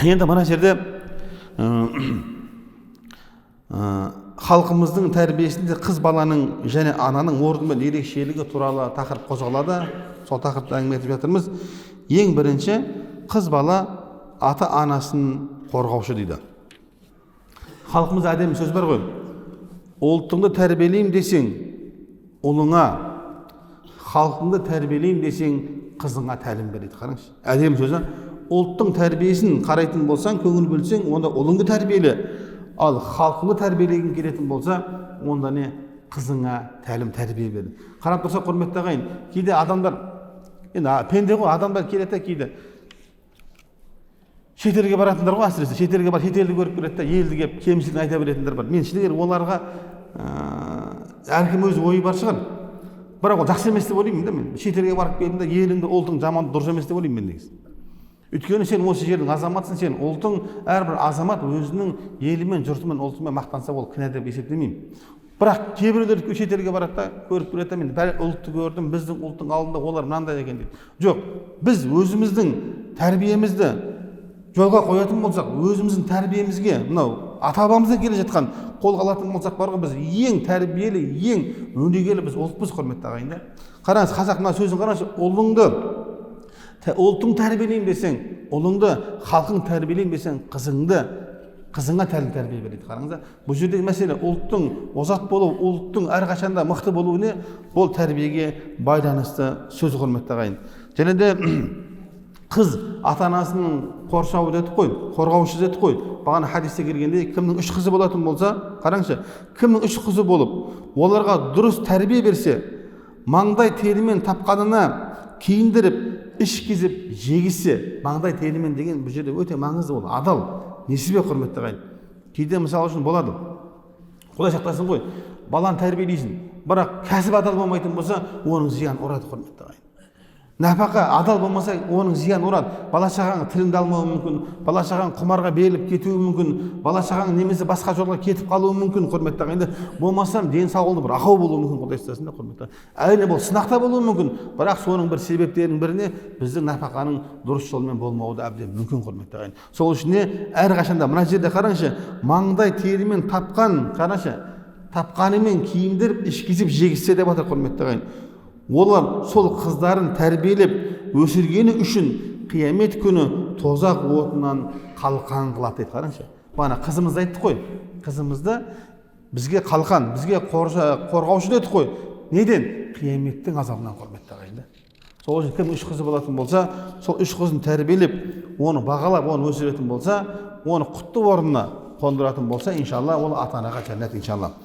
Енді мына жерде халқымыздың тәрбиесінде қыз баланың және ананың орны мен ерекшелігі туралы тақырып қозғалады. Сол тақырыпта әңгіме етіп жатырмыз. Ең бірінші, қыз бала ата анасын қорғаушы дейді. Халқымызда әдемі сөз бар ғой. Ұлтыңды тәрбиелеймін десең, ұлыңа, халқыңды тәрбиелеймін десең, қызыңа тәлім бер дейді. Қараңызшы. Әдемі сөз. Ұлттың тәрбиесін қарайтын болсаң, көңіл бөлсең, онда ұлыңды тәрбиеле. Ал халқыңды тәрбиелегің келетін болса, онда не? Қызыңа тәлім тәрбие бер. Қарап тұрса, құрметті ағайын, кейде адамдар, енді пенде ғой, адамдар келеді кейде шетелге баратындар ғой, әсіресе шетелге бар, шетелді көріп келеді де, елді келіп кемшілігін айта беретіндер бар. Мен шынымен оларға әркім өз ойы бар шығар. Бірақ ол жақсы емес деп ойлаймын да мен. Шетелге барып келдің де, еліңді, ұлтың жаман дұрыс емес деп ойлаймын мен негізі. Өйткені сен осы жердің азаматсың, сен ұлтың, әрбір азамат өзінің елімен, жұртымен, ұлтымен мақтанса, ол кінә деп есептемеймін. Бірақ кейбіреулер шетелге барады да, көріп келеді, мен бәрі ұлтты көрдім, біздің ұлттың алдында олар мынандай екен дейді. Жоқ, біз өзіміздің тәрбиемізді жолға қоятын болсақ, өзіміздің тәрбиемізге, мынау ата-бабамыздан келе жатқан қолға алатын болсақ бар ғой, біз ең тәрбиелі, ең өнегелі біз ұлтпыз, құрметті ағайын. Қараңыз, қазақ мына сөзін қараңызшы, ұлтың тәрбиелеймін десең, ұлыңды, халқың тәрбиелеймін десең, қызыңа тәлім тәрбие бер дейді. Қараңыз, бұл жерде мәселе ұлттың озат болу, ұлттың әрқашанда мықты болуы, бұл тәрбиеге байланысты сөз, құрметті ағайын. Және де қыз ата-анасының қоршауы дедік қой, қорғаушы дедік қой. Бағана хадисте келгенде кімнің 3 қызы болатын болса, қараңызшы, кімнің 3 қызы болып, оларға дұрыс тәрбие берсе, маңдай терімен тапқанына киіндіріп, іш кезіп жегізсе, маңдай терімен деген бұл жерде өте маңызды, ол адал, несібе, құрметті ағайын. Кейде мысалы үшін болады, Құдай сақтасын ғой, баланы тәрбиелейсің, бірақ кәсіп адал болмайтын болса, оның зиян ұрады, құрметті ағайын. Нәпақа адал болмаса, оның зиян ұрады. Бала-шағаң тіліңді алмауы мүмкін, бала-шағаң құмарға беріліп кетуі мүмкін, бала-шағаң немесе басқа жолға кетіп қалуы мүмкін, құрметті ағайын. Болмаса, денсаулығында бір ақау болуы мүмкін, Құдай сақтасын да, құрметті. Әрине бұл сынақта болуы мүмкін, бірақ соның бір себептерінің біріне біздің нәпақаның дұрыс жолмен болмауы да әбден мүмкін, құрметті ағайын. Сол үшін әрқашанда мына жерде қараңызшы, маңдай терімен тапқан, қараңызшы, тапқанымен киіндіріп, ішкізіп жегізсе деп жатыр, құрметті ағайын. Олар сол қыздарын тәрбиелеп өсіргені үшін қиямет күні тозақ отынан қалқан қылады дейді. Қараңызшы. Бағана қызымызды айттық қой. Қызымызды бізге қалқан, бізге қорғаушы дедік қой. Неден? Қияметтің азабынан, құрметті ағайын. Сол үшін кім 3 қызы болатын болса, сол 3 қызын тәрбиелеп, оны бағалап, оны өсіретін болса, оны құтты орнына қондыратын болса, иншалла ол ата-анаға жәннат, иншалла.